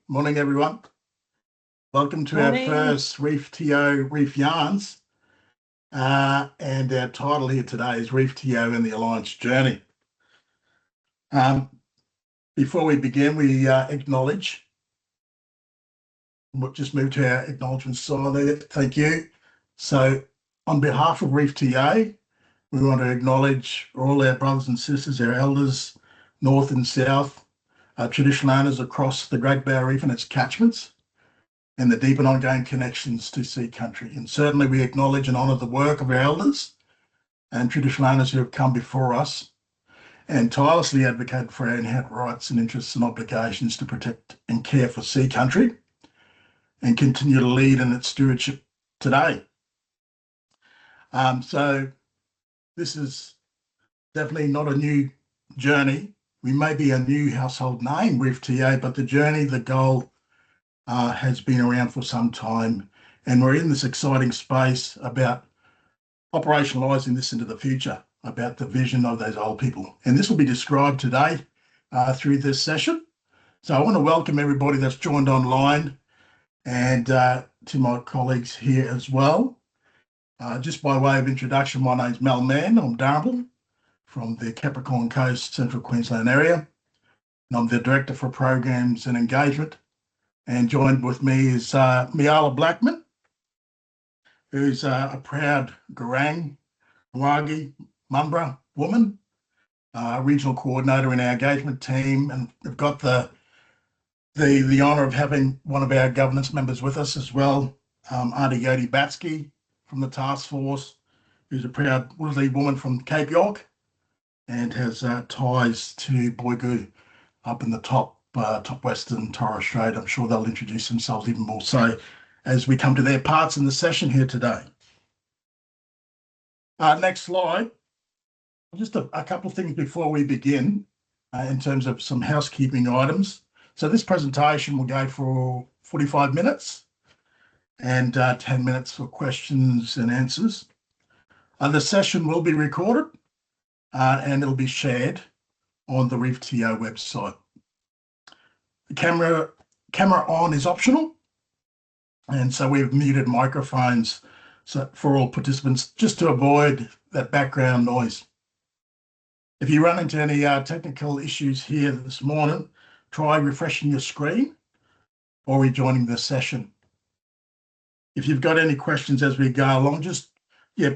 Morning, everyone. Welcome to our Morning. first ReefTO ReefYARNS. And our title here today is ReefTO and the Alliance Journey. Before we begin, we acknowledge. We'll just move to our acknowledgement sign there. Thank you. So, on behalf of ReefTO, we want to acknowledge all our brothers and sisters, our elders, north and south, our traditional owners across the Great Barrier Reef and its catchments, and the deep and ongoing connections to sea country. And certainly we acknowledge and honour the work of our elders and traditional owners who have come before us and tirelessly advocated for our inherent rights and interests and obligations to protect and care for sea country and continue to lead in its stewardship today. So this is definitely not a new journey. We may be a new household name, ReefTO, but the journey, the goal, has been around for some time, and we're in this exciting space about operationalising this into the future, about the vision of those old people. And this will be described today through this session. So I want to welcome everybody that's joined online and to my colleagues here as well. Just by way of introduction, my name's Mel Mann. I'm Darrell from the Capricorn Coast, Central Queensland area, and I'm the Director for Programs and Engagement. And joined with me is Miala Blackman, who's a proud Gurang, Wagi, Munbra woman, regional coordinator in our engagement team, and we've got the honour of having one of our governance members with us as well, Auntie Yodi Batsky from the task force, who's a proud Woolsey woman from Cape York and has ties to Boygu up in the top western Torres Strait. I'm sure they'll introduce themselves even more so as we come to their parts in the session here today. Next slide. Just a couple of things before we begin in terms of some housekeeping items. So this presentation will go for 45 minutes and 10 minutes for questions and answers. The session will be recorded and it'll be shared on the ReefTO website. The camera on is optional, and so we've muted microphones for all participants just to avoid that background noise. If you run into any technical issues here this morning, try refreshing your screen or rejoining the session. If you've got any questions as we go along, just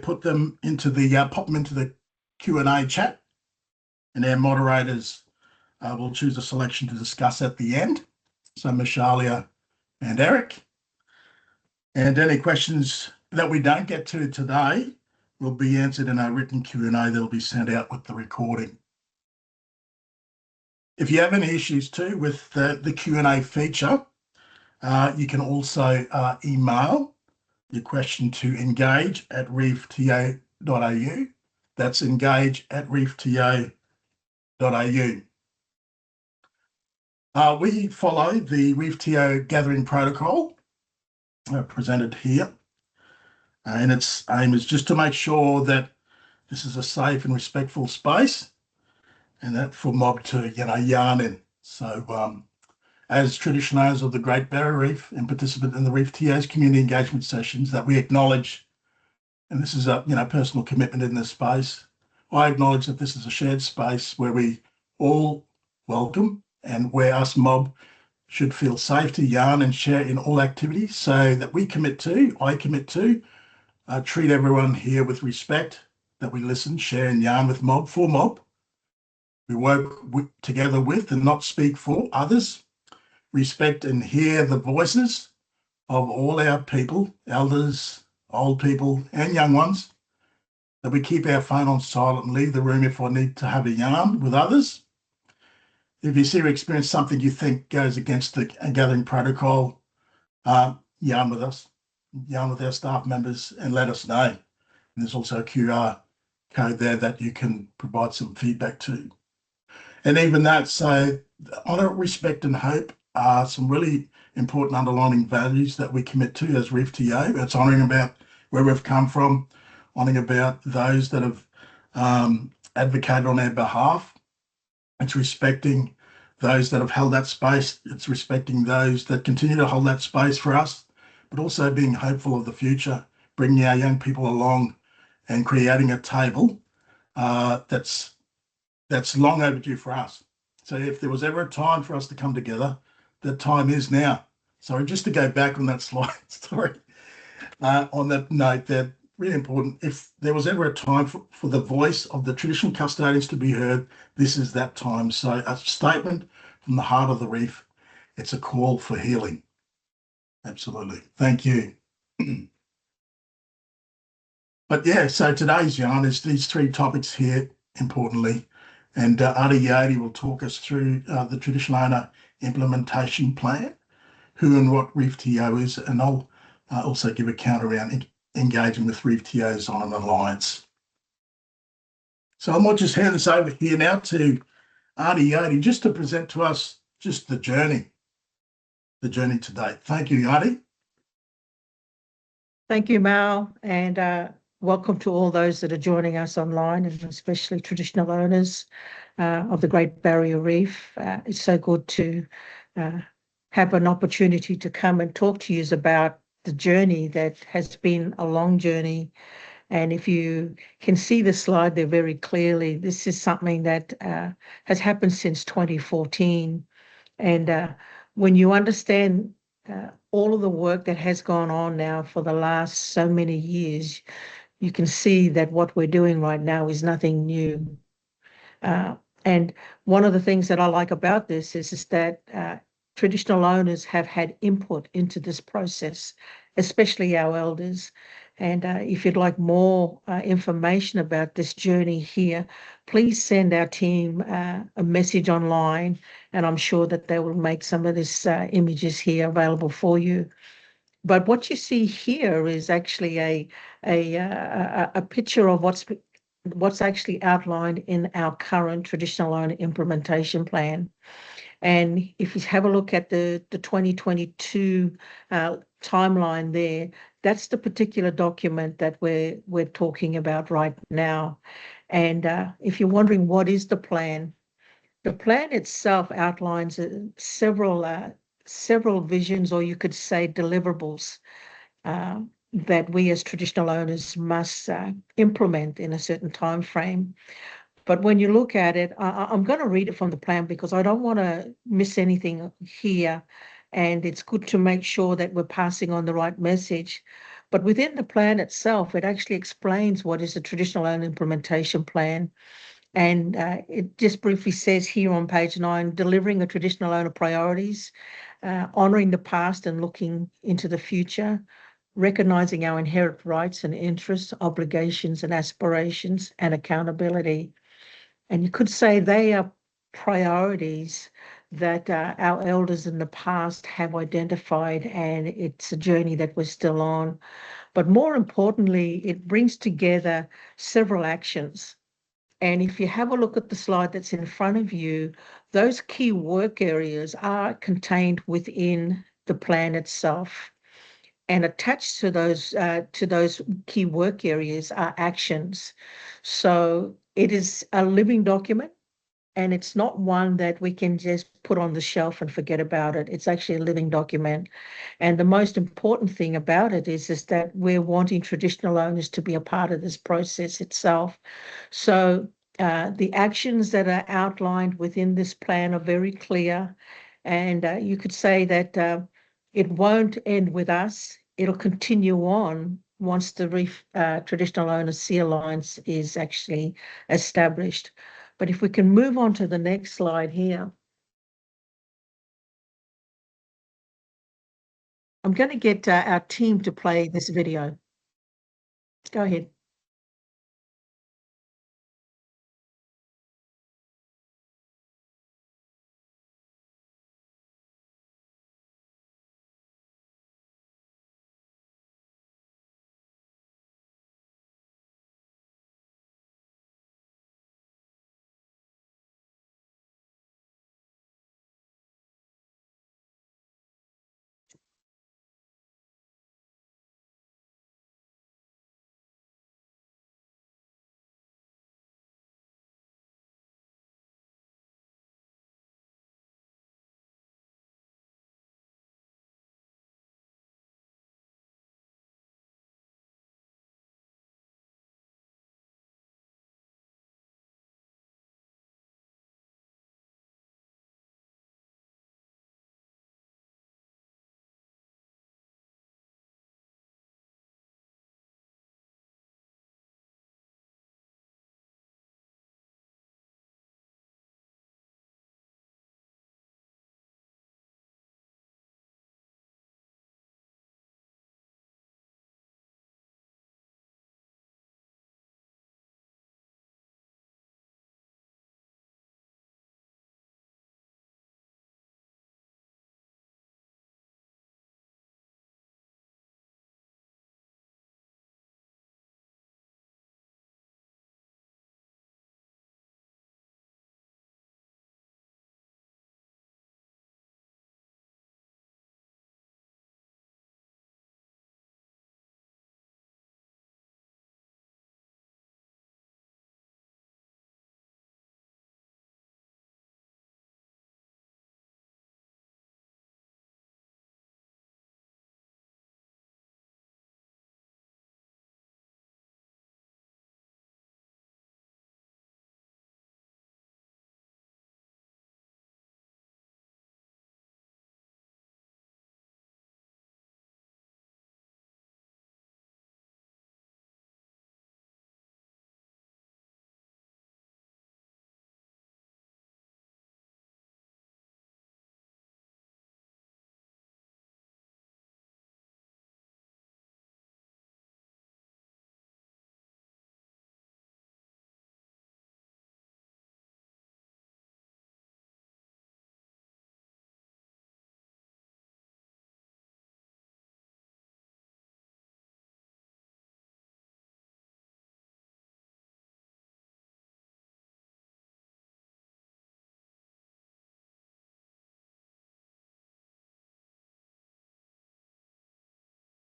put them into pop them into the Q&A chat, and our moderators will choose a selection to discuss at the end. So Mishalia and Eric. And any questions that we don't get to today will be answered in our written Q&A that'll be sent out with the recording. If you have any issues too with the Q&A feature, you can also email your question to engage@reefto.au. That's engage@reefto.au. We follow the ReefTO gathering protocol presented here, and its aim is just to make sure that this is a safe and respectful space, and that for mob to yarn in. So as traditional owners of the Great Barrier Reef and participant in the ReefTO's community engagement sessions, that we acknowledge, and this is a personal commitment in this space, I acknowledge that this is a shared space where we all welcome and where us mob should feel safe to yarn and share in all activities, so that I commit to treat everyone here with respect, that we listen, share and yarn with mob for mob. We work together with and not speak for others, respect and hear the voices of all our people, elders, old people and young ones, that we keep our phone on silent and leave the room if I need to have a yarn with others. If you see or experience something you think goes against the gathering protocol, yarn with us, yarn with our staff members and let us know. And there's also a QR code there that you can provide some feedback to. And even that, so honour, respect and hope are some really important underlying values that we commit to as ReefTO. It's honouring about where we've come from, honouring about those that have advocated on our behalf. It's respecting those that have held that space. It's respecting those that continue to hold that space for us, but also being hopeful of the future, bringing our young people along and creating a table that's long overdue for us. So if there was ever a time for us to come together, the time is now. Sorry, just to go back on that slide, sorry, on that note, that really important. If there was ever a time for the voice of the traditional custodians to be heard, this is that time. So a statement from the heart of the reef. It's a call for healing. Absolutely. Thank you. But yeah, so today's yarn is these three topics here, importantly. And Adi Yodi will talk us through the traditional owner implementation plan, who and what ReefTO is, and I'll also give a count around engaging with ReefTOs on an alliance. So I might just hand this over here now to Adi Yodi just to present to us just the journey to date. Thank you, Adi. Thank you, Mal, and welcome to all those that are joining us online, and especially traditional owners of the Great Barrier Reef. It's so good to have an opportunity to come and talk to you about the journey that has been a long journey. And if you can see the slide there very clearly, this is something that has happened since 2014. And when you understand all of the work that has gone on now for the last so many years, you can see that what we're doing right now is nothing new. And one of the things that I like about this is that traditional owners have had input into this process, especially our elders. And if you'd like more information about this journey here, please send our team a message online, and I'm sure that they will make some of this images here available for you. But what you see here is actually a picture of what's actually outlined in our current traditional owner implementation plan. And if you have a look at the 2022 timeline there, that's the particular document that we're talking about right now. And if you're wondering what is the plan itself outlines several visions, or you could say deliverables, that we as traditional owners must implement in a certain time frame. But when you look at it, I'm going to read it from the plan because I don't want to miss anything here. And it's good to make sure that we're passing on the right message. But within the plan itself, it actually explains what is the traditional owner implementation plan. And it just briefly says here on page 9, delivering a traditional owner priorities, honouring the past and looking into the future, recognising our inherent rights and interests, obligations and aspirations, and accountability. And you could say they are priorities that our elders in the past have identified, and it's a journey that we're still on. But more importantly, it brings together several actions. And if you have a look at the slide that's in front of you, those key work areas are contained within the plan itself. And attached to those key work areas are actions. So it is a living document, and it's not one that we can just put on the shelf and forget about it. It's actually a living document. And the most important thing about it is that we're wanting traditional owners to be a part of this process itself. So the actions that are outlined within this plan are very clear. And you could say that it won't end with us. It'll continue on once the Traditional Owner Sea Alliance is actually established. But if we can move on to the next slide here. I'm going to get our team to play this video. Go ahead.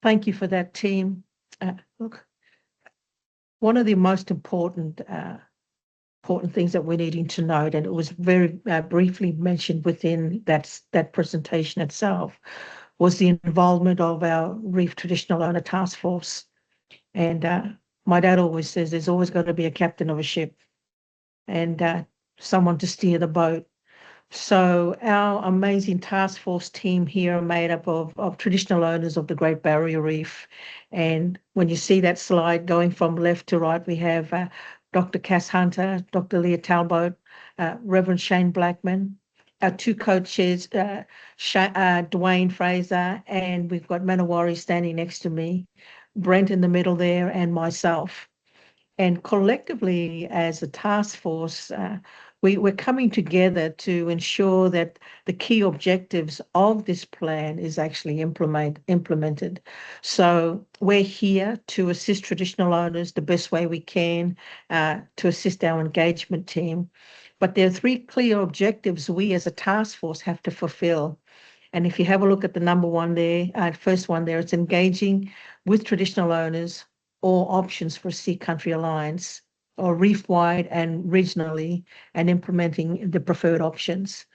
Thank you for that, team. Look, one of the most important things that we're needing to note, and it was very briefly mentioned within that presentation itself, was the involvement of our Reef Traditional Owner Task Force. And my dad always says there's always got to be a captain of a ship and someone to steer the boat. So our amazing task force team here are made up of traditional owners of the Great Barrier Reef. And when you see that slide going from left to right, we have Dr. Cass Hunter, Dr. Leah Talbot, Reverend Shane Blackman, our two co-chairs, Dwayne Fraser, and we've got Manawari standing next to me, Brent in the middle there, and myself. And collectively, as a task force, we're coming together to ensure that the key objectives of this plan is actually implemented. So we're here to assist traditional owners the best way we can, to assist our engagement team. But there are three clear objectives we as a task force have to fulfill. And if you have a look at the number one there, first one there, it's engaging with traditional owners or options for Sea Country Alliance, or reef-wide and regionally, and implementing the preferred options.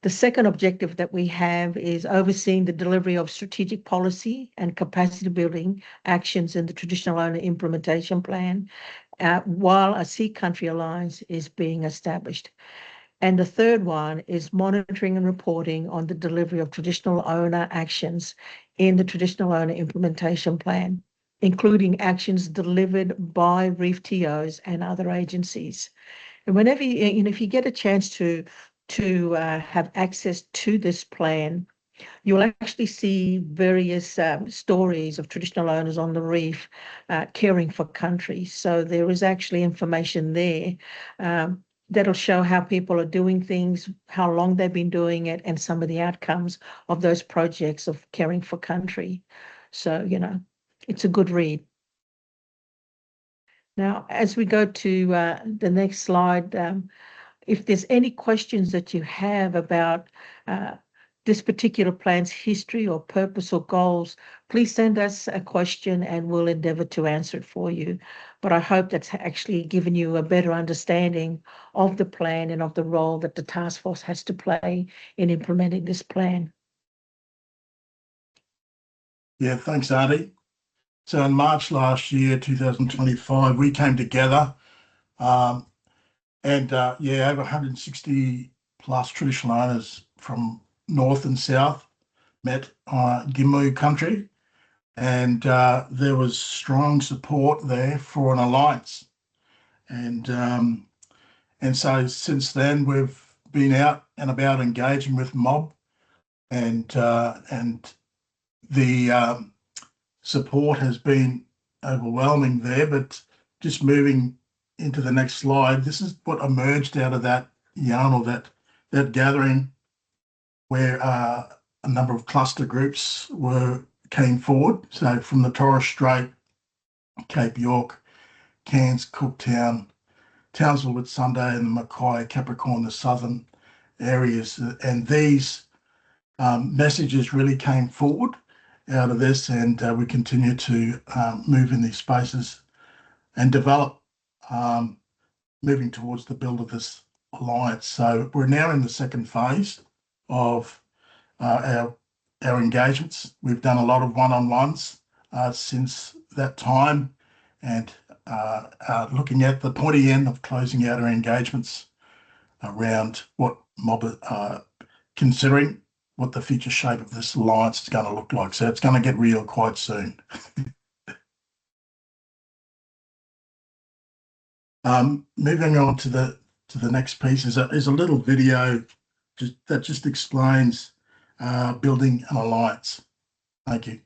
The second objective that we have is overseeing the delivery of strategic policy and capacity building actions in the traditional owner implementation plan, while a Sea Country Alliance is being established. And the third one is monitoring and reporting on the delivery of traditional owner actions in the traditional owner implementation plan, including actions delivered by ReefTOs and other agencies. And whenever if you get a chance to have access to this plan, you'll actually see various stories of traditional owners on the reef caring for country. So there is actually information there that'll show how people are doing things, how long they've been doing it, and some of the outcomes of those projects of caring for country. So, it's a good read. Now, as we go to the next slide, if there's any questions that you have about this particular plan's history or purpose or goals, please send us a question and we'll endeavour to answer it for you. But I hope that's actually given you a better understanding of the plan and of the role that the task force has to play in implementing this plan. Yeah, thanks, Artie. So in March last year, 2025, we came together and over 160 plus traditional owners from north and south met Gimu country, and there was strong support there for an alliance. And so since then, we've been out and about engaging with mob, and the support has been overwhelming there. But just moving into the next slide, this is what emerged out of that yarn, or that gathering, where a number of cluster groups came forward. So from the Torres Strait, Cape York, Cairns, Cooktown, Townsville, Whitsunday, and the Mackay, Capricorn, the southern areas. And these messages really came forward out of this, and we continue to move in these spaces and develop, moving towards the build of this alliance. So we're now in the second phase of our engagements. We've done a lot of one-on-ones since that time, and looking at the pointy end of closing out our engagements around what mob considering what the future shape of this alliance is going to look like. So it's going to get real quite soon. Moving on to the next piece is a little video that just explains building an alliance. Thank you.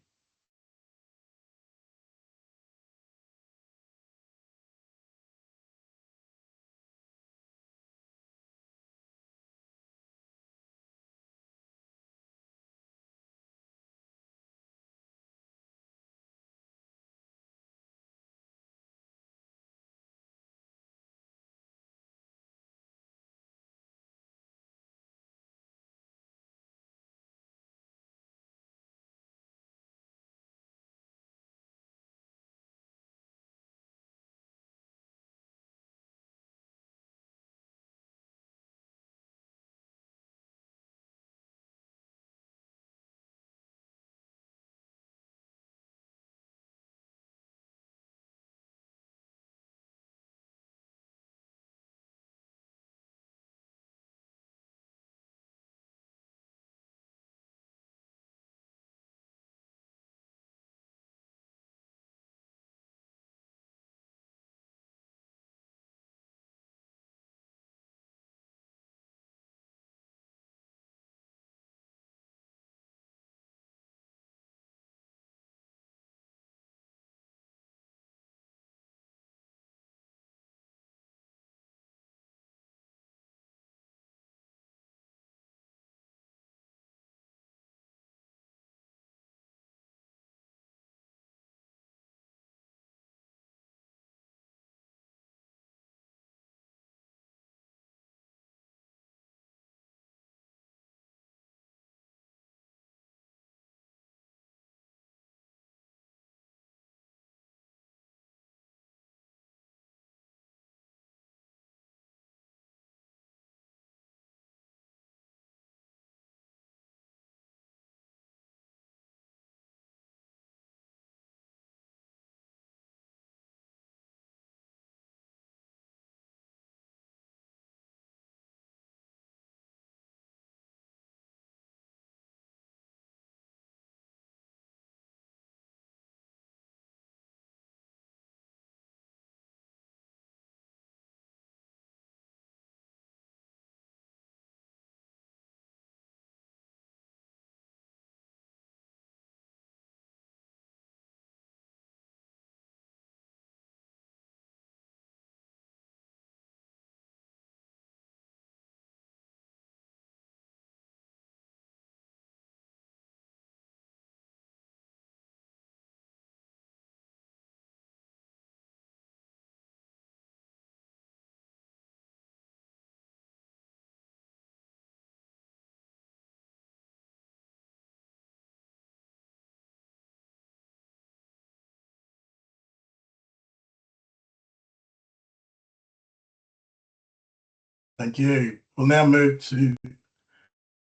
Thank you. We'll now move to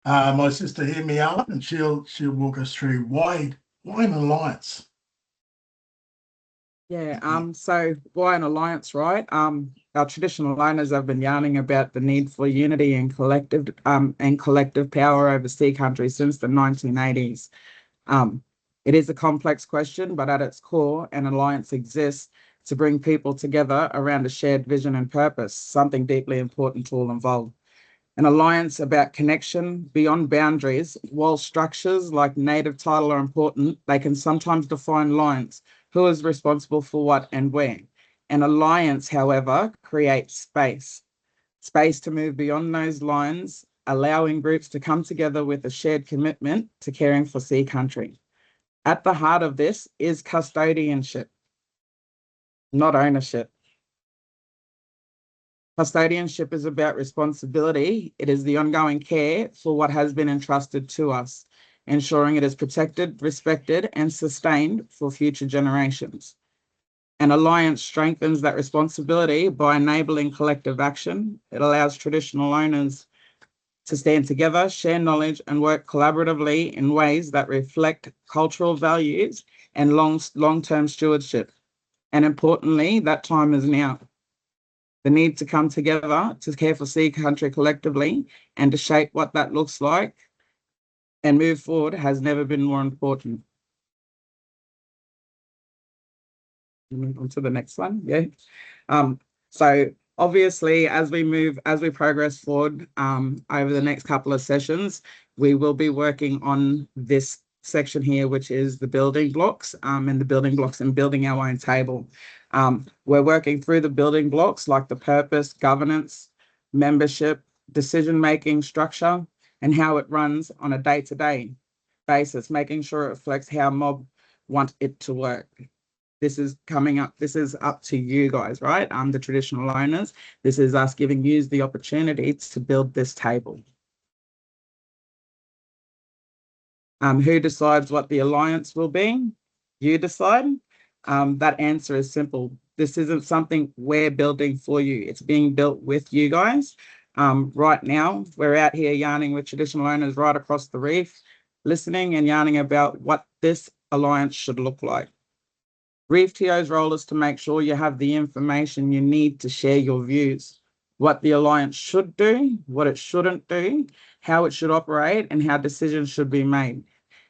my sister here, Miala, and she'll walk us through why an alliance. Yeah, so why an alliance, right? Our traditional owners have been yarning about the need for unity and collective power over sea country since the 1980s. It is a complex question, but at its core, an alliance exists to bring people together around a shared vision and purpose, something deeply important to all involved. An alliance about connection beyond boundaries. While structures like native title are important, they can sometimes define lines, who is responsible for what and where. An alliance, however, creates space to move beyond those lines, allowing groups to come together with a shared commitment to caring for sea country. At the heart of this is custodianship, not ownership. Custodianship is about responsibility. It is the ongoing care for what has been entrusted to us, ensuring it is protected, respected, and sustained for future generations. An alliance strengthens that responsibility by enabling collective action. It allows traditional owners to stand together, share knowledge, and work collaboratively in ways that reflect cultural values and long-term stewardship. And importantly, that time is now. The need to come together to care for sea country collectively and to shape what that looks like and move forward has never been more important. Move on to the next one. Yeah. So obviously, as we progress forward over the next couple of sessions, we will be working on this section here, which is the building blocks and building our own table. We're working through the building blocks like the purpose, governance, membership, decision-making structure, and how it runs on a day-to-day basis, making sure it reflects how mob want it to work. This is coming up. This is up to you guys, right? The traditional owners. This is us giving you the opportunity to build this table. Who decides what the alliance will be? You decide. That answer is simple. This isn't something we're building for you. It's being built with you guys. Right now, we're out here yarning with traditional owners right across the reef, listening and yarning about what this alliance should look like. ReefTO's role is to make sure you have the information you need to share your views, what the Alliance should do, what it shouldn't do, how it should operate, and how decisions should be made,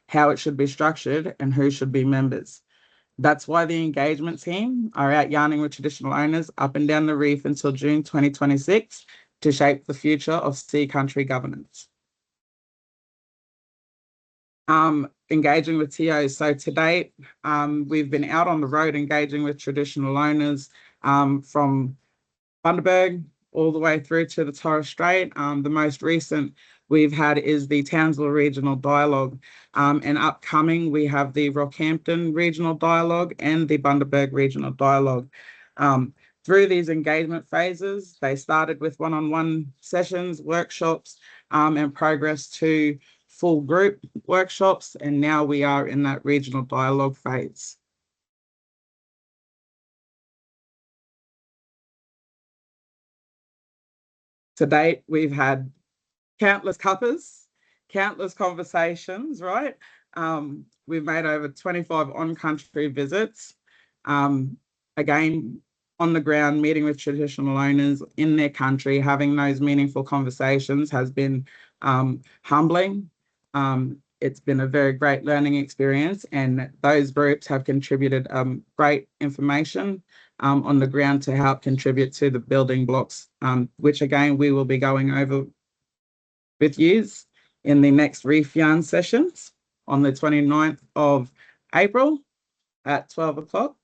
how it should be structured, and who should be members. That's why the engagement team are out yarning with traditional owners up and down the reef until June 2026 to shape the future of sea country governance. Engaging with TOs. So to date, we've been out on the road engaging with traditional owners from Bundaberg all the way through to the Torres Strait. The most recent we've had is the Townsville Regional Dialogue. And upcoming, we have the Rockhampton Regional Dialogue and the Bundaberg Regional Dialogue. Through these engagement phases, they started with one-on-one sessions, workshops, and progress to full group workshops, and now we are in that regional dialogue phase. To date, we've had countless cuppers, countless conversations, right? We've made over 25 on-country visits. Again, on the ground, meeting with traditional owners in their country, having those meaningful conversations has been humbling. It's been a very great learning experience, and those groups have contributed great information on the ground to help contribute to the building blocks, which again, we will be going over with you in the next ReefYARNS sessions on the 29th of April at 12 o'clock.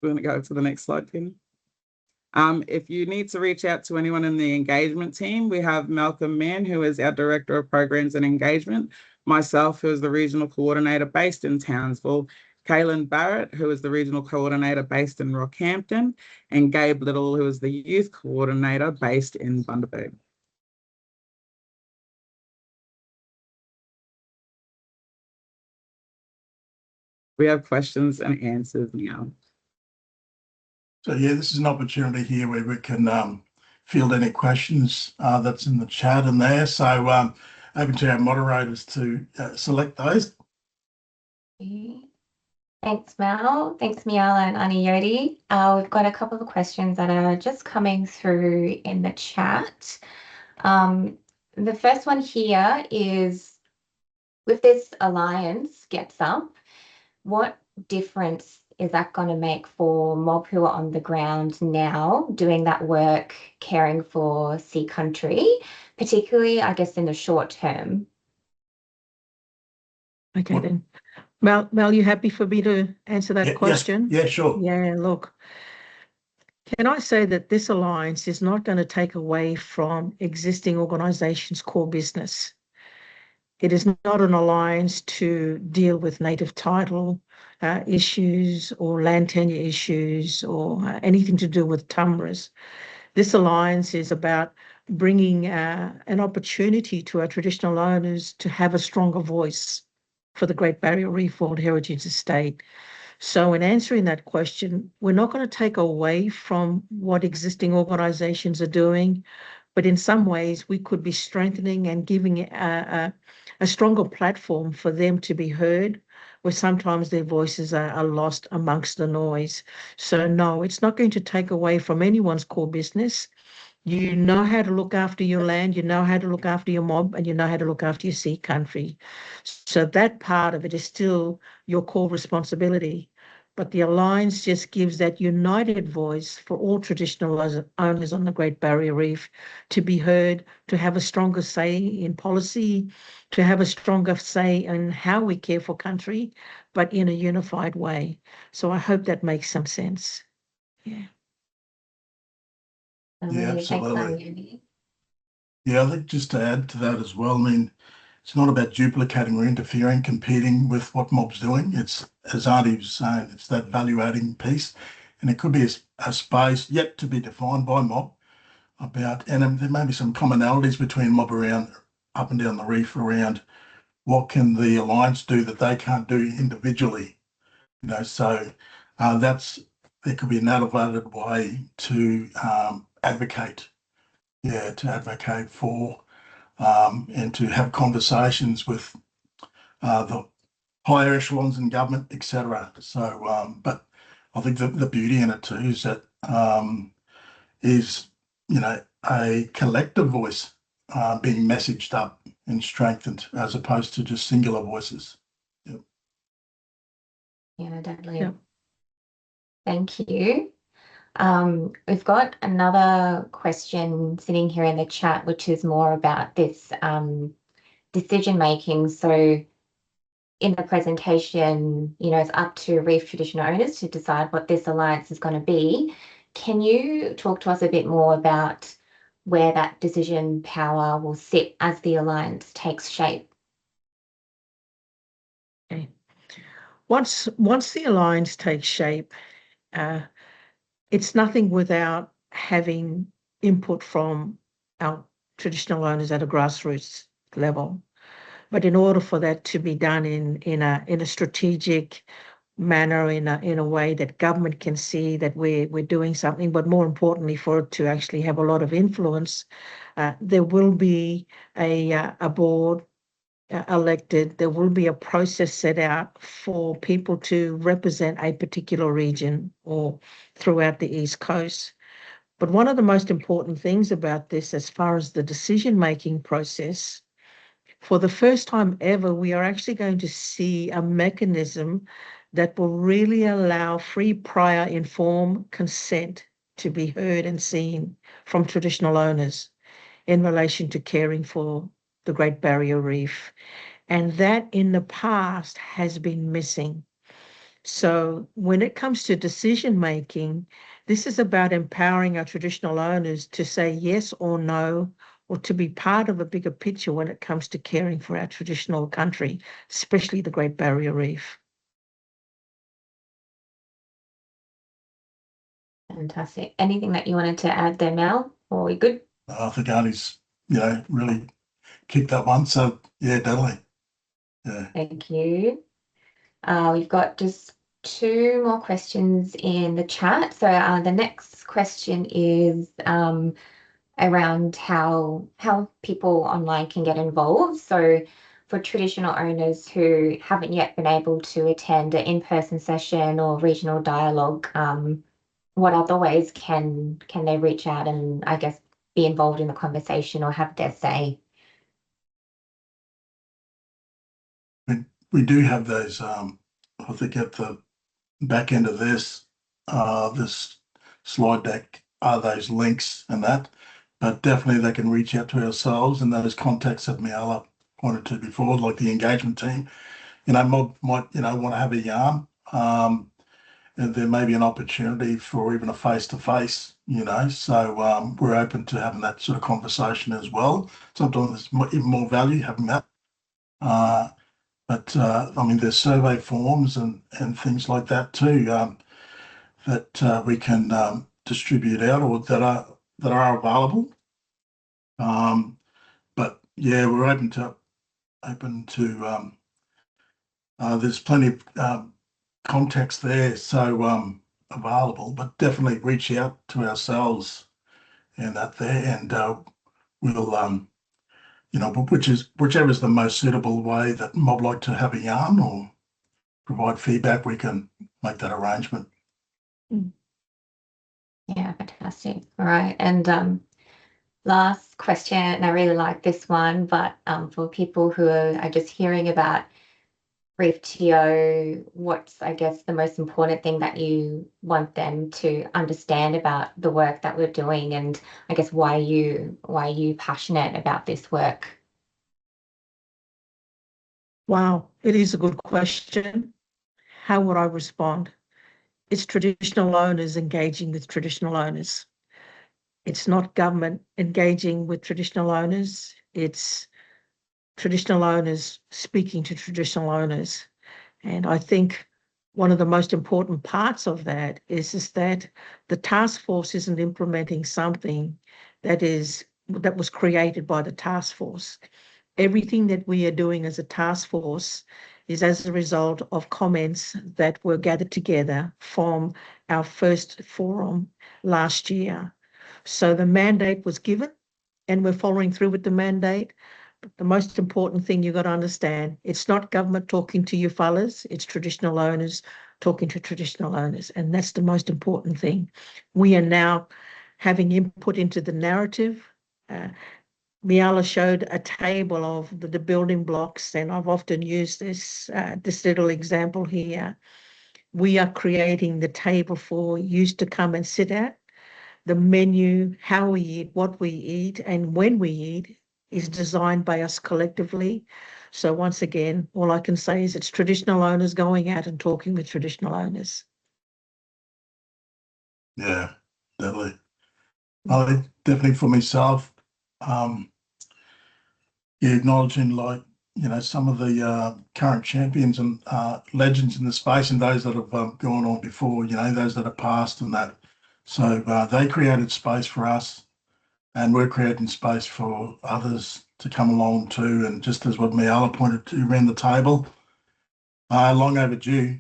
We're going to go to the next slide, Tina. If you need to reach out to anyone in the engagement team, we have Malcolm Mann, who is our Director of Programs and Engagement, myself, who is the Regional Coordinator based in Townsville, Kaylin Barrett, who is the Regional Coordinator based in Rockhampton, and Gabe Little, who is the Youth Coordinator based in Bundaberg. We have questions and answers now. So yeah, this is an opportunity here where we can field any questions that's in the chat and there. So open to our moderators to select those. Thanks, Mel. Thanks, Miala and Aniyoti. We've got a couple of questions that are just coming through in the chat. The first one here is, with this alliance gets up, what difference is that going to make for mob who are on the ground now doing that work, caring for sea country, particularly, I guess, in the short term? Okay, then. Mel, you happy for me to answer that question? Yes, yeah, sure. Yeah, look, can I say that this alliance is not going to take away from existing organisations' core business? It is not an alliance to deal with native title issues or land tenure issues or anything to do with tumblers. This alliance is about bringing an opportunity to our traditional owners to have a stronger voice for the Great Barrier Reef World Heritage Estate. So in answering that question, we're not going to take away from what existing organisations are doing, but in some ways we could be strengthening and giving a stronger platform for them to be heard, where sometimes their voices are lost amongst the noise. So no, it's not going to take away from anyone's core business. You know how to look after your land, you know how to look after your mob, and you know how to look after your sea country. So that part of it is still your core responsibility. But the Alliance just gives that united voice for all traditional owners on the Great Barrier Reef to be heard, to have a stronger say in policy, to have a stronger say in how we care for country, but in a unified way. So I hope that makes some sense. Yeah. Yeah, Thanks, absolutely. Aniyoti. Yeah, I think just to add to that as well, I mean, it's not about duplicating or interfering, competing with what mob's doing. It's, as Auntie was saying, it's that value-adding piece. And it could be a space yet to be defined by mob about, and there may be some commonalities between mob around up and down the reef around what can the Alliance do that they can't do individually. You know, so there could be an elevated way to advocate for and to have conversations with the higher echelons in government, etc. So, but I think the beauty in it too is that is, you know, a collective voice being messaged up and strengthened as opposed to just singular voices. Yep. Yeah, definitely. Yeah. Thank you. We've got another question sitting here in the chat, which is more about this decision making. So in the presentation, you know, it's up to reef traditional owners to decide what this alliance is going to be. Can you talk to us a bit more about where that decision power will sit as the alliance takes shape? Okay. Once the alliance takes shape, it's nothing without having input from our traditional owners at a grassroots level. But in order for that to be done in a strategic manner, in a way that government can see that we're doing something, but more importantly, for it to actually have a lot of influence, there will be a board elected. There will be a process set out for people to represent a particular region or throughout the East Coast. But one of the most important things about this, as far as the decision-making process, for the first time ever, we are actually going to see a mechanism that will really allow free, prior, informed consent to be heard and seen from traditional owners in relation to caring for the Great Barrier Reef. And that in the past has been missing. So when it comes to decision making, this is about empowering our traditional owners to say yes or no, or to be part of a bigger picture when it comes to caring for our traditional country, especially the Great Barrier Reef. Fantastic. Anything that you wanted to add there, Mel? Or are we good? I think Arnie's, you know, really kicked that one. So yeah, definitely. Yeah. Thank you. We've got just two more questions in the chat. So the next question is around how people online can get involved. So for traditional owners who haven't yet been able to attend an in-person session or regional dialogue, what other ways can they reach out and I guess be involved in the conversation or have their say? We do have those, I think at the back end of this slide deck are those links and that, but definitely they can reach out to ourselves and those contacts that Miala pointed to before, like the engagement team. Mob might, want to have a yarn. And there may be an opportunity for even a face-to-face, so we're open to having that sort of conversation as well. Sometimes there's even more value having that. But I mean, there's survey forms and things like that too, that we can distribute out or that are available. But yeah, we're open to there's plenty of context there, so available, but definitely reach out to ourselves and that there, and we'll whichever is the most suitable way that mob like to have a yarn or provide feedback, we can make that arrangement. Yeah, fantastic. All right, and last question, and I really like this one, but for people who are just hearing about ReefTO, what's, I guess, the most important thing that you want them to understand about the work that we're doing, and I guess why are you passionate about this work? Wow, it is a good question. How would I respond? It's traditional owners engaging with traditional owners. It's not government engaging with traditional owners. It's traditional owners speaking to traditional owners. And I think one of the most important parts of that is that the task force isn't implementing something that was created by the task force. Everything that we are doing as a task force is as a result of comments that were gathered together from our first forum last year. So the mandate was given and we're following through with the mandate. But the most important thing you've got to understand, it's not government talking to you fellas, it's traditional owners talking to traditional owners. And that's the most important thing. We are now having input into the narrative. Miala showed a table of the building blocks, and I've often used this little example here. We are creating the table for you to come and sit at. The menu, how we eat, what we eat, and when we eat is designed by us collectively. So once again, all I can say is it's traditional owners going out and talking with traditional owners. Yeah, definitely. Definitely for myself, acknowledging some of the current champions and legends in the space and those that have gone on before, those that have passed and that. So they created space for us and we're creating space for others to come along too. And just as what Miala pointed to around the table, long overdue,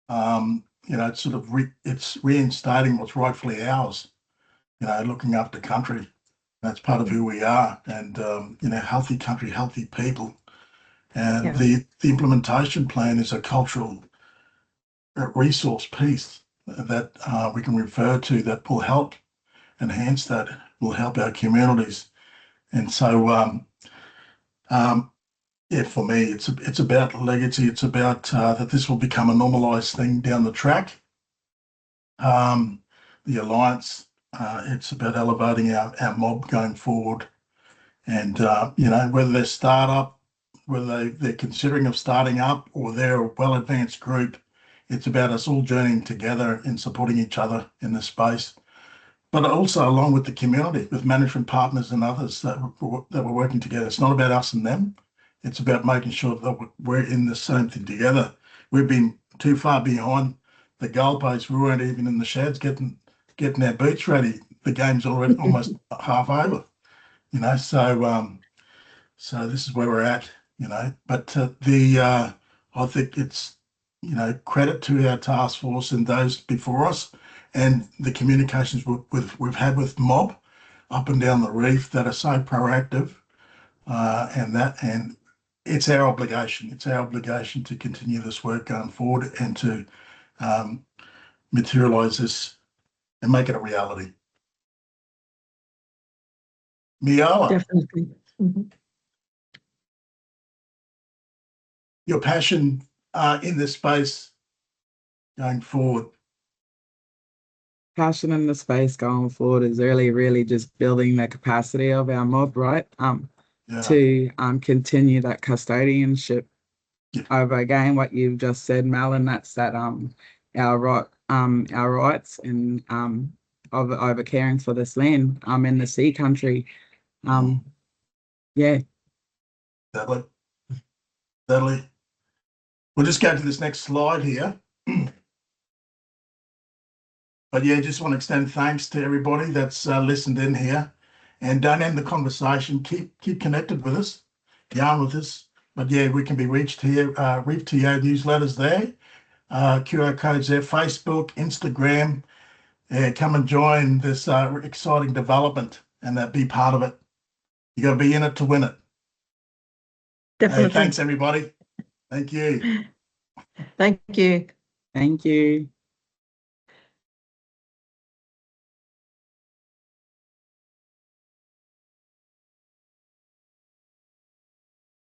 it's sort of it's reinstating what's rightfully ours, looking after country. That's part of who we are, and healthy country, healthy people. And the implementation plan is a cultural resource piece that we can refer to that will help enhance that, will help our communities. And so, yeah, for me, it's about legacy. It's about that this will become a normalised thing down the track. The Alliance, it's about elevating our mob going forward. And, whether they're startup, whether they're considering of starting up or they're a well-advanced group, it's about us all journeying together and supporting each other in this space. But also along with the community, with management partners and others that we're working together. It's not about us and them. It's about making sure that we're in the same thing together. We've been too far behind the goalposts. We weren't even in the sheds getting our boots ready. The game's already almost half over. So this is where we're at, but I think it's credit to our task force and those before us, and the communications we've had with mob up and down the reef that are so proactive, and it's our obligation. It's our obligation to continue this work going forward and to materialise this and make it a reality. Miala, Definitely. Mhm. your passion in this space going forward. Passion in the space going forward is really just building the capacity of our mob, right? Yeah. To continue that custodianship Yeah. over again what you've just said, Mel, and that's that our rights and over caring for this land in the sea country. Yeah. Deadly. We'll just go to this next slide here. But yeah, just want to extend thanks to everybody that's listened in here, and don't end the conversation. Keep connected with us, yarn with us. But yeah, we can be reached here. ReefTO newsletters there, QR codes there, Facebook, Instagram. Come and join this exciting development and be part of it. You got to be in it to win it. Definitely. Thanks everybody. Thank you. Thank you. Thank you.